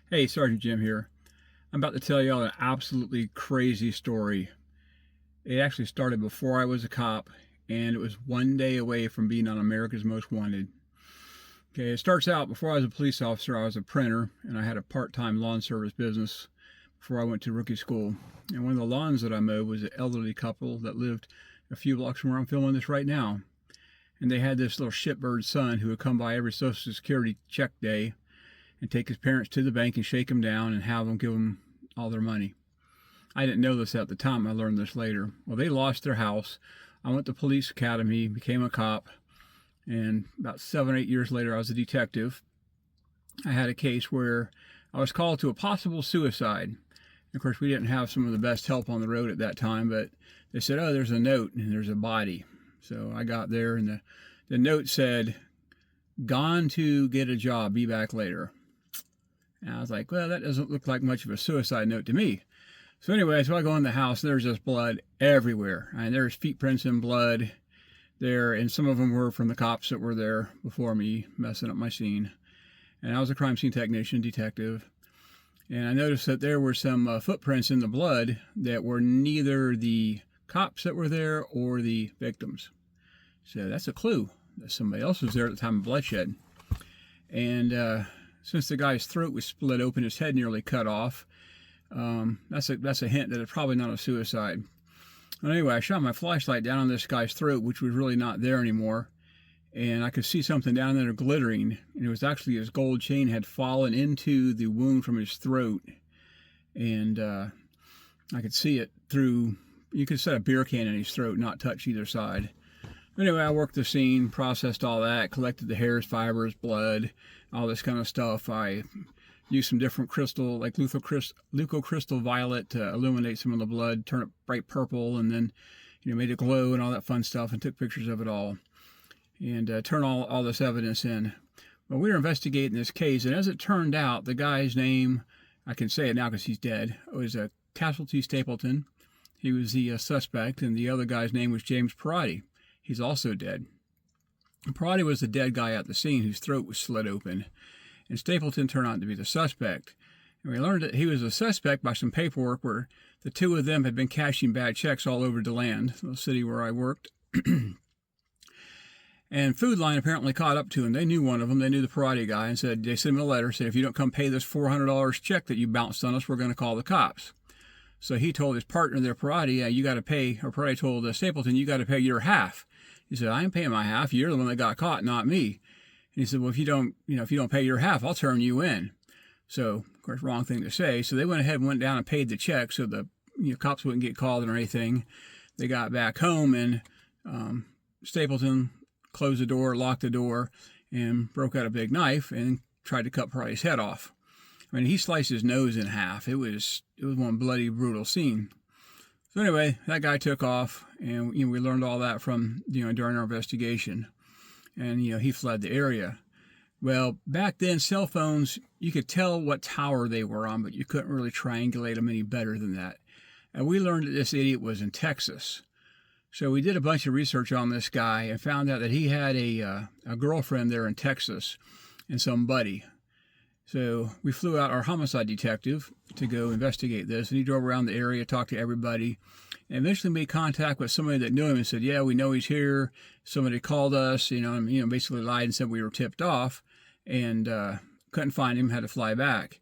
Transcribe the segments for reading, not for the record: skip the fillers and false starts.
Hey, Sergeant Jim here. I'm about to tell y'all an absolutely crazy story. It actually started before I was a cop, and it was one day away from being on America's Most Wanted. Okay, it starts out before I was a police officer, I was a printer, and I had a part-time lawn service business before I went to rookie school. And one of the lawns that I mowed was an elderly couple that lived a few blocks from where I'm filming this right now. And they had this little shitbird son who would come by every Social Security check day and take his parents to the bank and shake them down and have them give them all their money. I didn't know this at the time. I learned this later. Well, they lost their house. I went to police academy, became a cop, and about 7 or 8 years later, I was a detective. I had a case where I was called to a possible suicide. Of course, we didn't have some of the best help on the road at that time, but they said, oh, there's a note and there's a body. So I got there, and the note said, gone to get a job, be back later. And I was like, well, that doesn't look like much of a suicide note to me. So anyway, so I go in the house, and there's just blood everywhere. And there's feet prints in blood there, and some of them were from the cops that were there before me, messing up my scene. And I was a crime scene technician, detective. And I noticed that there were some footprints in the blood that were neither the cops that were there or the victims. So that's a clue that somebody else was there at the time of bloodshed. And since the guy's throat was split open, his head nearly cut off, that's a hint that it's probably not a suicide. Well, anyway, I shot my flashlight down on this guy's throat, which was really not there anymore, and I could see something down there glittering, and it was actually his gold chain had fallen into the wound from his throat, and I could see it through. You could set a beer can in his throat, not touch either side. Anyway, I worked the scene, processed all that, collected the hairs, fibers, blood, all this kind of stuff. I used some different crystal, like leucocrystal violet, to illuminate some of the blood, turn it bright purple, and then made it glow and all that fun stuff, and took pictures of it all, and turned all this evidence in. Well, we were investigating this case, and as it turned out, the guy's name, I can say it now because he's dead, was Casualty Stapleton. He was the suspect, and the other guy's name was James Perotti. He's also dead. Perotti was the dead guy at the scene whose throat was slit open, and Stapleton turned out to be the suspect. And we learned that he was a suspect by some paperwork where the two of them had been cashing bad checks all over DeLand, the city where I worked. And Food Line apparently caught up to him. They knew one of them. They knew the Perotti guy, and they sent him a letter, said, if you don't come pay this $400 check that you bounced on us, we're going to call the cops. So he told his partner there, Perotti, you got to pay, or Perotti told Stapleton, you got to pay your half. He said, I ain't paying my half. You're the one that got caught, not me. And he said, well, if you don't pay your half, I'll turn you in. So, of course, wrong thing to say. So they went ahead and went down and paid the check so the cops wouldn't get called or anything. They got back home, and Stapleton closed the door, locked the door, and broke out a big knife and tried to cut Perotti's head off. I mean, he sliced his nose in half. It was one bloody, brutal scene. So anyway, that guy took off, and we learned all that from during our investigation, and he fled the area. Well, back then, cell phones, you could tell what tower they were on, but you couldn't really triangulate them any better than that. And we learned that this idiot was in Texas. So we did a bunch of research on this guy and found out that he had a girlfriend there in Texas and some buddy. So we flew out our homicide detective to go investigate this, and he drove around the area, talked to everybody, and eventually made contact with somebody that knew him and said, yeah, we know he's here. Somebody called us, and basically lied and said we were tipped off, and couldn't find him, had to fly back.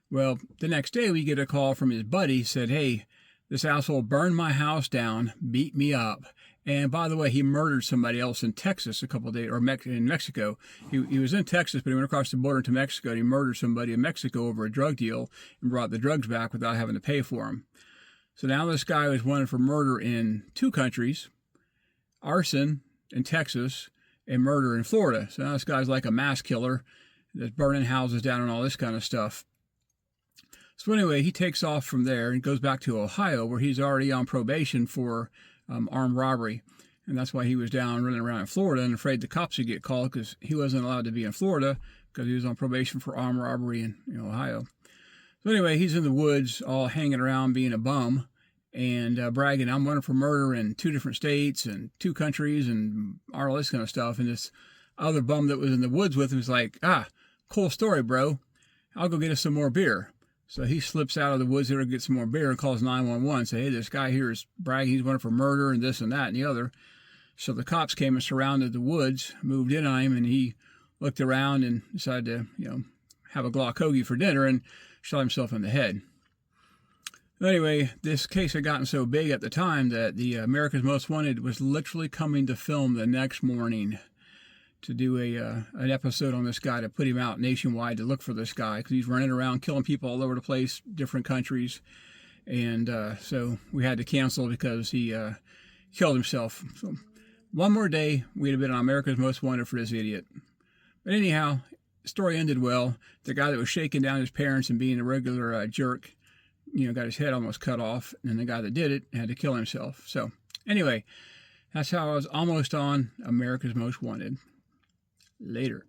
Well, the next day we get a call from his buddy, said, hey, this asshole burned my house down, beat me up. And by the way, he murdered somebody else in Texas a couple of days, or in Mexico. He was in Texas, but he went across the border to Mexico, and he murdered somebody in Mexico over a drug deal and brought the drugs back without having to pay for them. So now this guy was wanted for murder in 2 countries, arson in Texas, and murder in Florida. So now this guy's like a mass killer that's burning houses down and all this kind of stuff. So anyway, he takes off from there and goes back to Ohio, where he's already on probation for armed robbery, and that's why he was down running around in Florida and afraid the cops would get called because he wasn't allowed to be in Florida because he was on probation for armed robbery in Ohio. So anyway, he's in the woods all hanging around being a bum and bragging, I'm running for murder in 2 different states and 2 countries and all this kind of stuff. And this Other bum that was in the woods with him was like, ah, cool story, bro. I'll go get us some more beer. So he slips out of the woods there to get some more beer and calls 911. Say, hey, this guy here is bragging he's wanted for murder and this and that and the other. So the cops came and surrounded the woods, moved in on him, and he looked around and decided to, have a Glock hoagie for dinner and shot himself in the head. Anyway, this case had gotten so big at the time that the America's Most Wanted was literally coming to film the next morning to do an episode on this guy, to put him out nationwide to look for this guy, because he's running around killing people all over the place, different countries. And so we had to cancel because he killed himself. So one more day, we'd have been on America's Most Wanted for this idiot. But anyhow, the story ended well. The guy that was shaking down his parents and being a regular jerk, got his head almost cut off. And the guy that did it had to kill himself. So anyway, that's how I was almost on America's Most Wanted. Later.